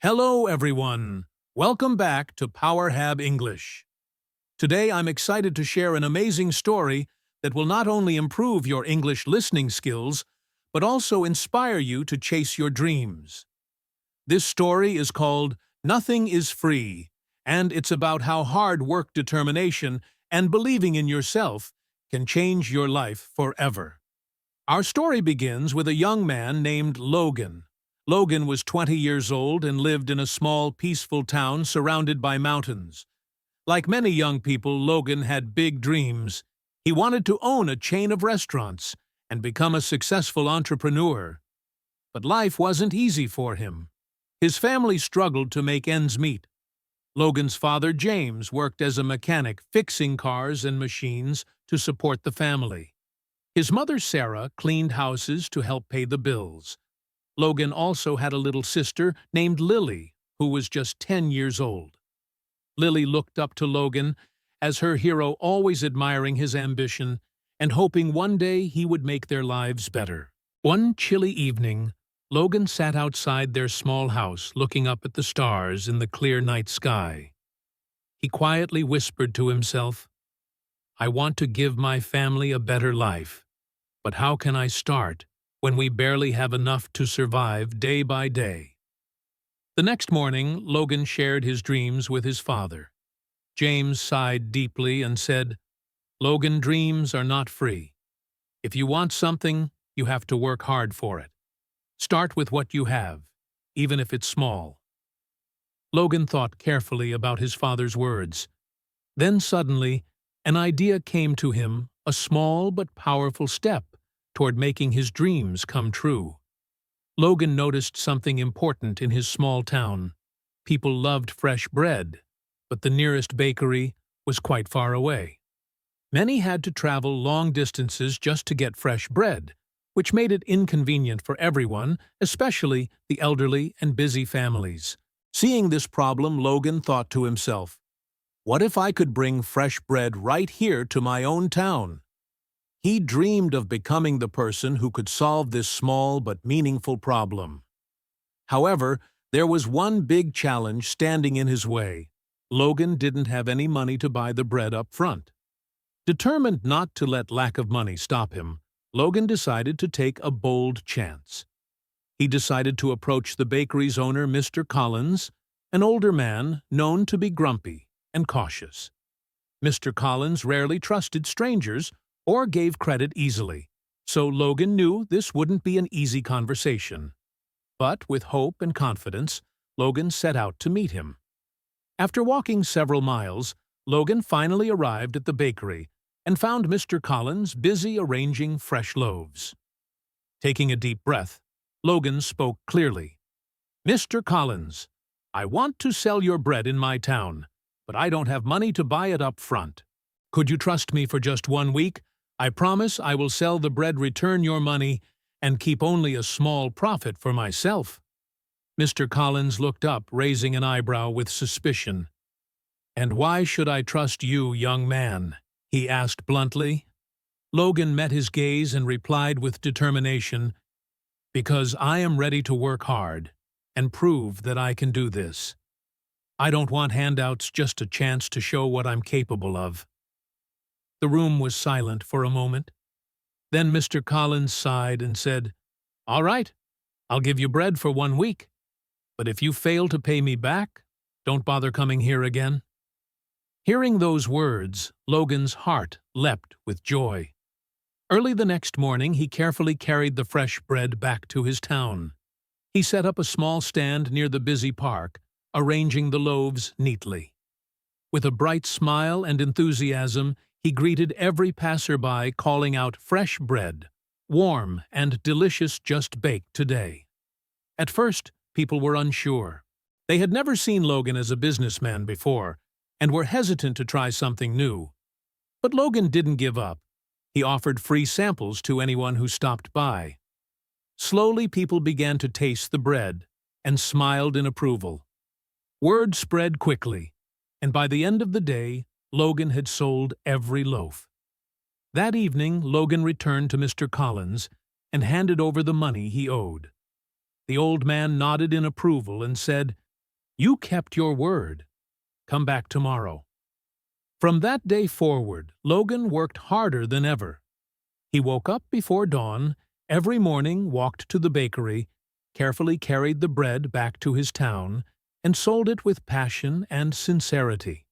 Hello, everyone. Welcome back to PowerHab English. Today, I'm excited to share an amazing story that will not only improve your English listening skills, but also inspire you to chase your dreams. This story is called Nothing is Free, and it's about how hard work, determination, and believing in yourself can change your life forever. Our story begins with a young man named Logan. Logan was 20 years old and lived in a small, peaceful town surrounded by mountains. Like many young people, Logan had big dreams. He wanted to own a chain of restaurants and become a successful entrepreneur. But life wasn't easy for him. His family struggled to make ends meet. Logan's father, James, worked as a mechanic fixing cars and machines to support the family. His mother, Sarah, cleaned houses to help pay the bills. Logan also had a little sister named Lily, who was just 10 years old. Lily looked up to Logan as her hero, always admiring his ambition and hoping one day he would make their lives better. One chilly evening, Logan sat outside their small house looking up at the stars in the clear night sky. He quietly whispered to himself, "I want to give my family a better life, but how can I start when we barely have enough to survive day by day?" The next morning, Logan shared his dreams with his father. James sighed deeply and said, "Logan, dreams are not free. If you want something, you have to work hard for it. Start with what you have, even if it's small." Logan thought carefully about his father's words. Then suddenly, an idea came to him, a small but powerful step toward making his dreams come true. Logan noticed something important in his small town. People loved fresh bread, but the nearest bakery was quite far away. Many had to travel long distances just to get fresh bread, which made it inconvenient for everyone, especially the elderly and busy families. Seeing this problem, Logan thought to himself, "What if I could bring fresh bread right here to my own town?" He dreamed of becoming the person who could solve this small but meaningful problem. However, there was one big challenge standing in his way. Logan didn't have any money to buy the bread up front. Determined not to let lack of money stop him, Logan decided to take a bold chance. He decided to approach the bakery's owner, Mr. Collins, an older man known to be grumpy and cautious. Mr. Collins rarely trusted strangers or gave credit easily, so Logan knew this wouldn't be an easy conversation. But with hope and confidence, Logan set out to meet him. After walking several miles, Logan finally arrived at the bakery and found Mr. Collins busy arranging fresh loaves. Taking a deep breath, Logan spoke clearly. "Mr. Collins, I want to sell your bread in my town, but I don't have money to buy it up front. Could you trust me for just 1 week? I promise I will sell the bread, return your money, and keep only a small profit for myself." Mr. Collins looked up, raising an eyebrow with suspicion. "And why should I trust you, young man?" he asked bluntly. Logan met his gaze and replied with determination, "Because I am ready to work hard and prove that I can do this. I don't want handouts, just a chance to show what I'm capable of." The room was silent for a moment. Then Mr. Collins sighed and said, "All right, I'll give you bread for 1 week. But if you fail to pay me back, don't bother coming here again." Hearing those words, Logan's heart leapt with joy. Early the next morning, he carefully carried the fresh bread back to his town. He set up a small stand near the busy park, arranging the loaves neatly. With a bright smile and enthusiasm, he greeted every passerby, calling out, "Fresh bread, warm and delicious, just baked today." At first, people were unsure. They had never seen Logan as a businessman before, and were hesitant to try something new. But Logan didn't give up. He offered free samples to anyone who stopped by. Slowly, people began to taste the bread and smiled in approval. Word spread quickly, and by the end of the day, Logan had sold every loaf. That evening, Logan returned to Mr. Collins and handed over the money he owed. The old man nodded in approval and said, You kept your word. Come back tomorrow." From that day forward, Logan worked harder than ever. He woke up before dawn, every morning walked to the bakery, carefully carried the bread back to his town, and sold it with passion and sincerity.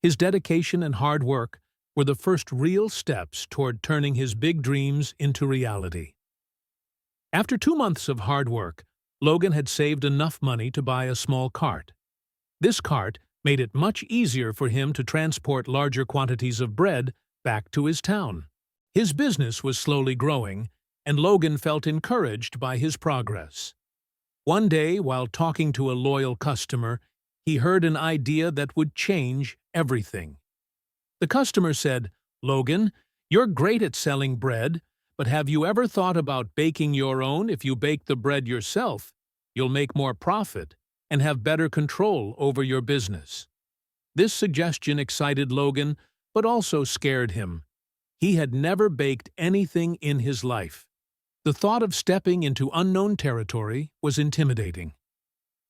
His dedication and hard work were the first real steps toward turning his big dreams into reality. After 2 months of hard work, Logan had saved enough money to buy a small cart. This cart made it much easier for him to transport larger quantities of bread back to his town. His business was slowly growing, and Logan felt encouraged by his progress. One day, while talking to a loyal customer, he heard an idea that would change everything. The customer said, "Logan, you're great at selling bread, but have you ever thought about baking your own? If you bake the bread yourself, you'll make more profit and have better control over your business." This suggestion excited Logan, but also scared him. He had never baked anything in his life. The thought of stepping into unknown territory was intimidating.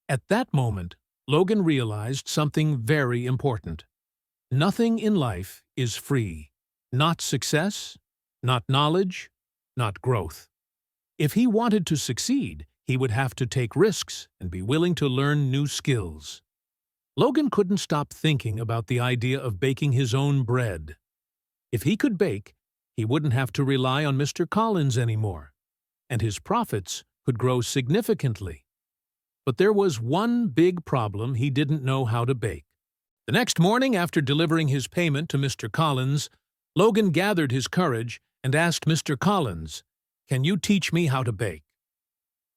At that moment, Logan realized something very important. Nothing in life is free. Not success, not knowledge, not growth. If he wanted to succeed, he would have to take risks and be willing to learn new skills. Logan couldn't stop thinking about the idea of baking his own bread. If he could bake, he wouldn't have to rely on Mr. Collins anymore, and his profits could grow significantly. But there was one big problem: he didn't know how to bake. The next morning, after delivering his payment to Mr. Collins, Logan gathered his courage and asked Mr. Collins, "Can you teach me how to bake?"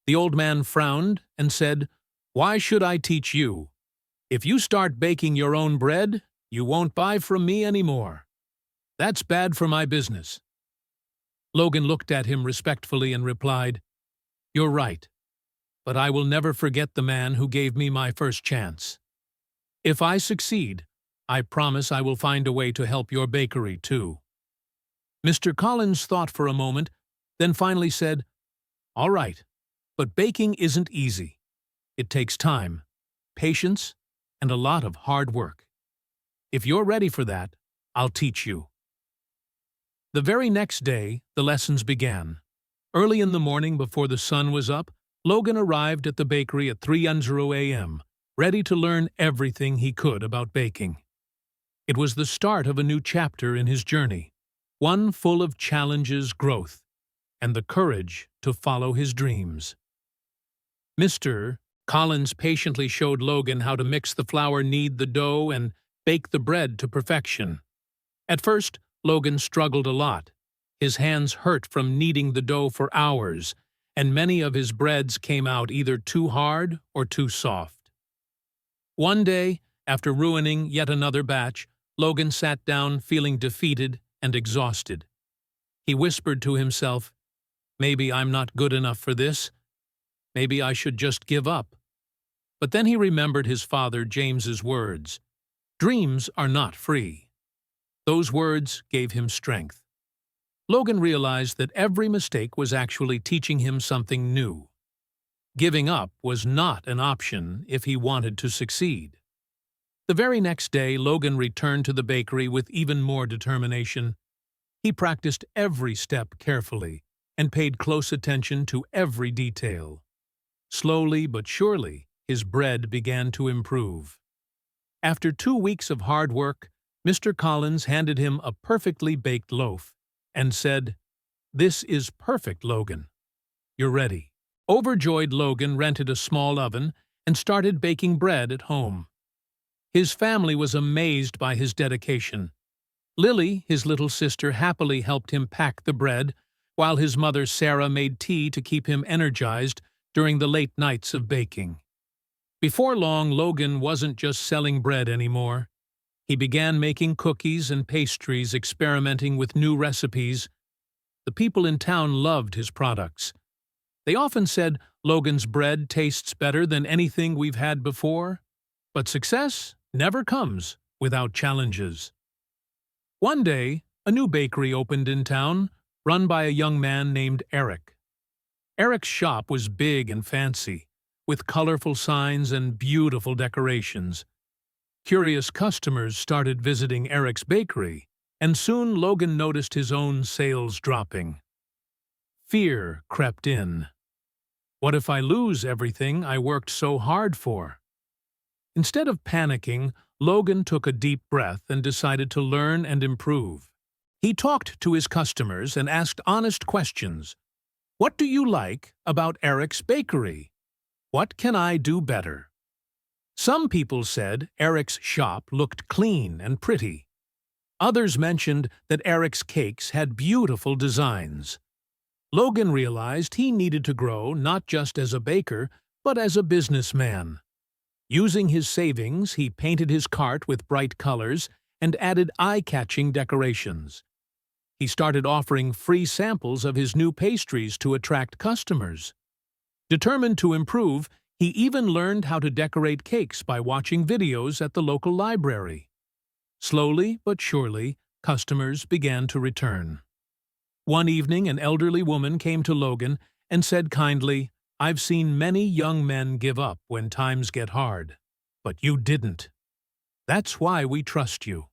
The old man frowned and said, "Why should I teach you? If you start baking your own bread, you won't buy from me anymore. That's bad for my business." Logan looked at him respectfully and replied, "You're right, but I will never forget the man who gave me my first chance. If I succeed, I promise I will find a way to help your bakery too." Mr. Collins thought for a moment, then finally said, "All right, but baking isn't easy. It takes time, patience, and a lot of hard work. If you're ready for that, I'll teach you." The very next day, the lessons began. Early in the morning, before the sun was up, Logan arrived at the bakery at 3:00 a.m., ready to learn everything he could about baking. It was the start of a new chapter in his journey, one full of challenges, growth, and the courage to follow his dreams. Mr. Collins patiently showed Logan how to mix the flour, knead the dough, and bake the bread to perfection. At first, Logan struggled a lot. His hands hurt from kneading the dough for hours, and many of his breads came out either too hard or too soft. One day, after ruining yet another batch, Logan sat down feeling defeated and exhausted. He whispered to himself, "Maybe I'm not good enough for this. Maybe I should just give up." But then he remembered his father James's words, "Dreams are not free." Those words gave him strength. Logan realized that every mistake was actually teaching him something new. Giving up was not an option if he wanted to succeed. The very next day, Logan returned to the bakery with even more determination. He practiced every step carefully and paid close attention to every detail. Slowly but surely, his bread began to improve. After 2 weeks of hard work, Mr. Collins handed him a perfectly baked loaf and said, "This is perfect, Logan. You're ready." Overjoyed, Logan rented a small oven and started baking bread at home. His family was amazed by his dedication. Lily, his little sister, happily helped him pack the bread, while his mother Sarah made tea to keep him energized during the late nights of baking. Before long, Logan wasn't just selling bread anymore. He began making cookies and pastries, experimenting with new recipes. The people in town loved his products. They often said, "Logan's bread tastes better than anything we've had before." But success never comes without challenges. One day, a new bakery opened in town, run by a young man named Eric. Eric's shop was big and fancy, with colorful signs and beautiful decorations. Curious customers started visiting Eric's bakery, and soon Logan noticed his own sales dropping. Fear crept in. What if I lose everything I worked so hard for? Instead of panicking, Logan took a deep breath and decided to learn and improve. He talked to his customers and asked honest questions. What do you like about Eric's bakery? What can I do better? Some people said Eric's shop looked clean and pretty. Others mentioned that Eric's cakes had beautiful designs. Logan realized he needed to grow not just as a baker, but as a businessman. Using his savings, he painted his cart with bright colors and added eye-catching decorations. He started offering free samples of his new pastries to attract customers. Determined to improve, he even learned how to decorate cakes by watching videos at the local library. Slowly but surely, customers began to return. One evening, an elderly woman came to Logan and said kindly, "I've seen many young men give up when times get hard, but you didn't. That's why we trust you."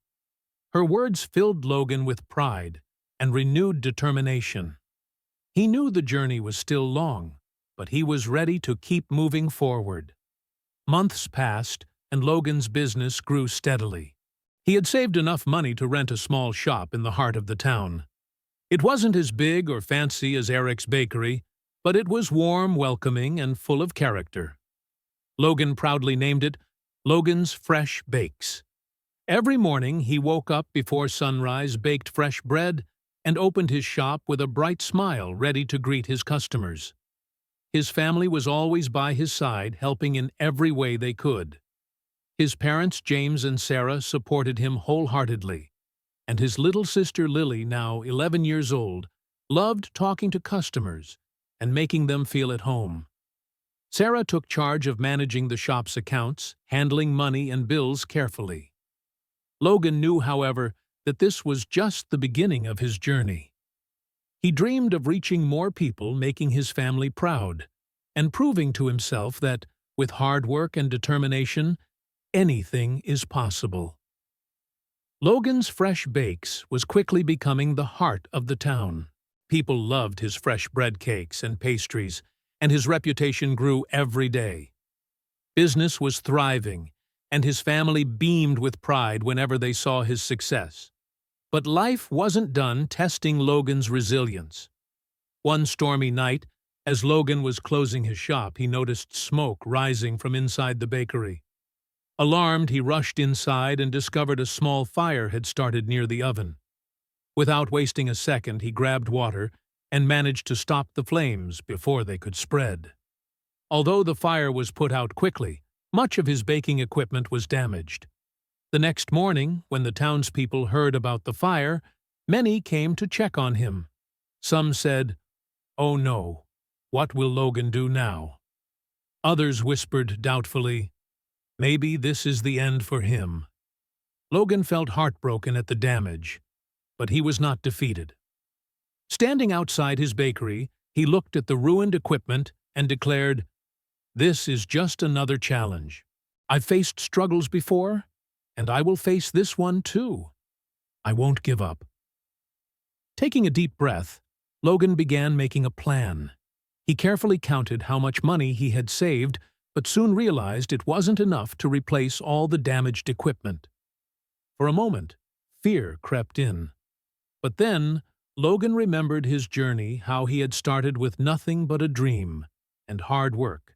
Her words filled Logan with pride and renewed determination. He knew the journey was still long, but he was ready to keep moving forward. Months passed, and Logan's business grew steadily. He had saved enough money to rent a small shop in the heart of the town. It wasn't as big or fancy as Eric's bakery, but it was warm, welcoming, and full of character. Logan proudly named it Logan's Fresh Bakes. Every morning he woke up before sunrise, baked fresh bread, and opened his shop with a bright smile ready to greet his customers. His family was always by his side, helping in every way they could. His parents, James and Sarah, supported him wholeheartedly, and his little sister Lily, now 11 years old, loved talking to customers and making them feel at home. Sarah took charge of managing the shop's accounts, handling money and bills carefully. Logan knew, however, that this was just the beginning of his journey. He dreamed of reaching more people, making his family proud, and proving to himself that, with hard work and determination, anything is possible. Logan's Fresh Bakes was quickly becoming the heart of the town. People loved his fresh bread cakes and pastries, and his reputation grew every day. Business was thriving, and his family beamed with pride whenever they saw his success. But life wasn't done testing Logan's resilience. One stormy night, as Logan was closing his shop, he noticed smoke rising from inside the bakery. Alarmed, he rushed inside and discovered a small fire had started near the oven. Without wasting a second, he grabbed water and managed to stop the flames before they could spread. Although the fire was put out quickly, much of his baking equipment was damaged. The next morning, when the townspeople heard about the fire, many came to check on him. Some said, "Oh no, what will Logan do now?" Others whispered doubtfully, "Maybe this is the end for him." Logan felt heartbroken at the damage, but he was not defeated. Standing outside his bakery, he looked at the ruined equipment and declared, "This is just another challenge. I've faced struggles before, and I will face this one too. I won't give up." Taking a deep breath, Logan began making a plan. He carefully counted how much money he had saved, but soon realized it wasn't enough to replace all the damaged equipment. For a moment, fear crept in. But then, Logan remembered his journey, how he had started with nothing but a dream and hard work.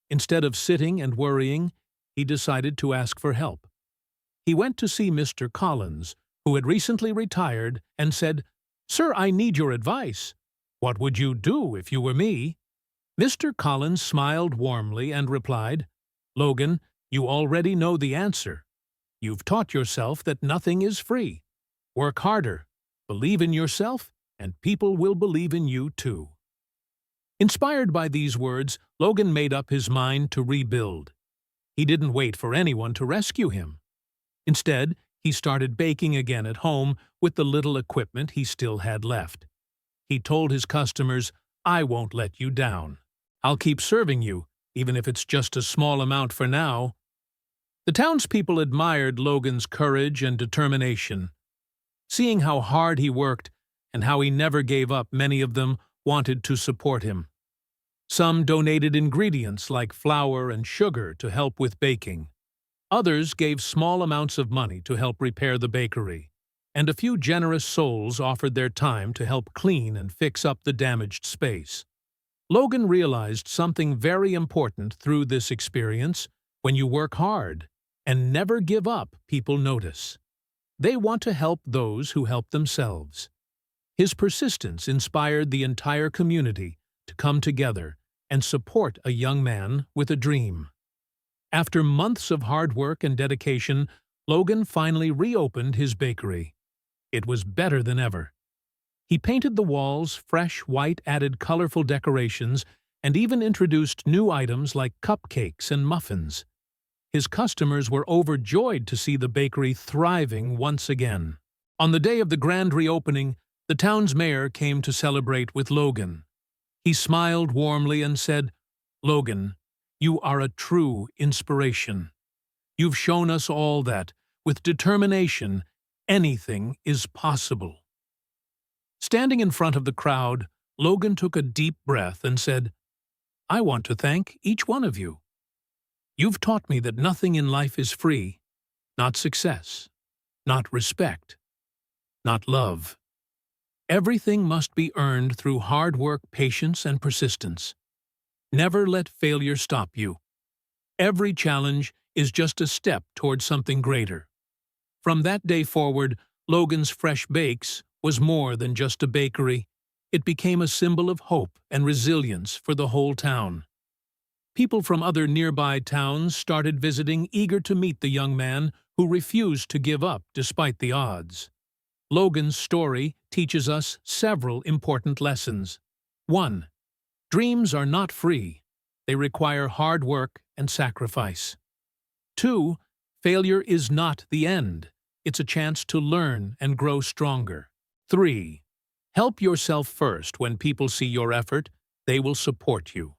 Instead of sitting and worrying, he decided to ask for help. He went to see Mr. Collins, who had recently retired, and said, "Sir, I need your advice. What would you do if you were me?" Mr. Collins smiled warmly and replied, "Logan, you already know the answer. You've taught yourself that nothing is free. Work harder, believe in yourself, and people will believe in you too." Inspired by these words, Logan made up his mind to rebuild. He didn't wait for anyone to rescue him. Instead, he started baking again at home with the little equipment he still had left. He told his customers, "I won't let you down. I'll keep serving you, even if it's just a small amount for now. The townspeople admired Logan's courage and determination. Seeing how hard he worked and how he never gave up, many of them wanted to support him. Some donated ingredients like flour and sugar to help with baking. Others gave small amounts of money to help repair the bakery, and a few generous souls offered their time to help clean and fix up the damaged space. Logan realized something very important through this experience: when you work hard and never give up, people notice. They want to help those who help themselves. His persistence inspired the entire community to come together and support a young man with a dream. After months of hard work and dedication, Logan finally reopened his bakery. It was better than ever. He painted the walls fresh white, added colorful decorations, and even introduced new items like cupcakes and muffins. His customers were overjoyed to see the bakery thriving once again. On the day of the grand reopening, the town's mayor came to celebrate with Logan. He smiled warmly and said, "Logan, you are a true inspiration. You've shown us all that, with determination, anything is possible." Standing in front of the crowd, Logan took a deep breath and said, "I want to thank each one of you. You've taught me that nothing in life is free, not success, not respect, not love. Everything must be earned through hard work, patience, and persistence. Never let failure stop you. Every challenge is just a step towards something greater." From that day forward, Logan's Fresh Bakes was more than just a bakery. It became a symbol of hope and resilience for the whole town. People from other nearby towns started visiting, eager to meet the young man who refused to give up despite the odds. Logan's story teaches us several important lessons. 1. Dreams are not free. They require hard work and sacrifice. 2. Failure is not the end. It's a chance to learn and grow stronger. 3. Help yourself first. When people see your effort, they will support you.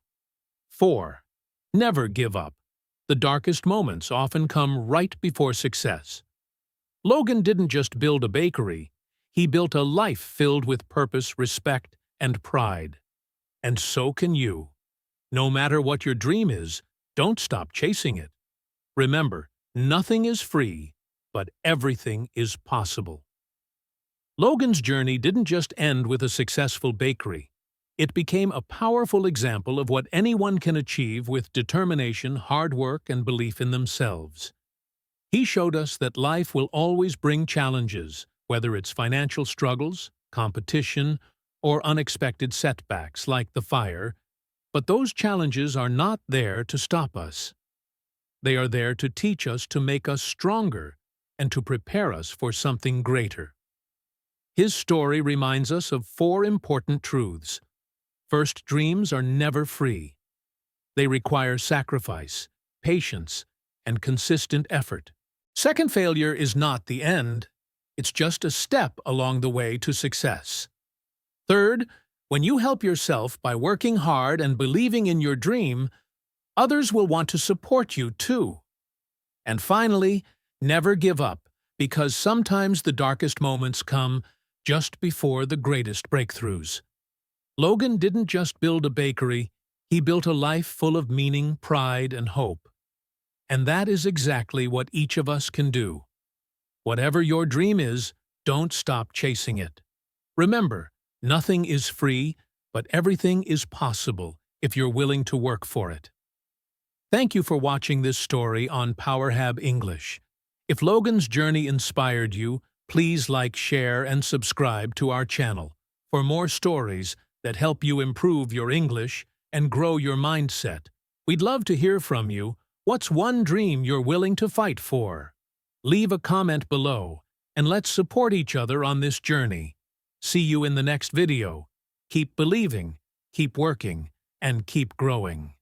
4. Never give up. The darkest moments often come right before success. Logan didn't just build a bakery, he built a life filled with purpose, respect, and pride. And so can you. No matter what your dream is, don't stop chasing it. Remember, nothing is free, but everything is possible. Logan's journey didn't just end with a successful bakery. It became a powerful example of what anyone can achieve with determination, hard work, and belief in themselves. He showed us that life will always bring challenges, whether it's financial struggles, competition, or unexpected setbacks like the fire, but those challenges are not there to stop us. They are there to teach us, to make us stronger, and to prepare us for something greater. His story reminds us of 4 important truths. First, dreams are never free. They require sacrifice, patience, and consistent effort. Second, failure is not the end. It's just a step along the way to success. Third, when you help yourself by working hard and believing in your dream, others will want to support you too. And finally, never give up, because sometimes the darkest moments come just before the greatest breakthroughs. Logan didn't just build a bakery, he built a life full of meaning, pride, and hope. And that is exactly what each of us can do. Whatever your dream is, don't stop chasing it. Remember, nothing is free, but everything is possible if you're willing to work for it. Thank you for watching this story on PowerHab English. If Logan's journey inspired you, please like, share, and subscribe to our channel for more stories that help you improve your English and grow your mindset. We'd love to hear from you. What's one dream you're willing to fight for? Leave a comment below, and let's support each other on this journey. See you in the next video. Keep believing, keep working, and keep growing.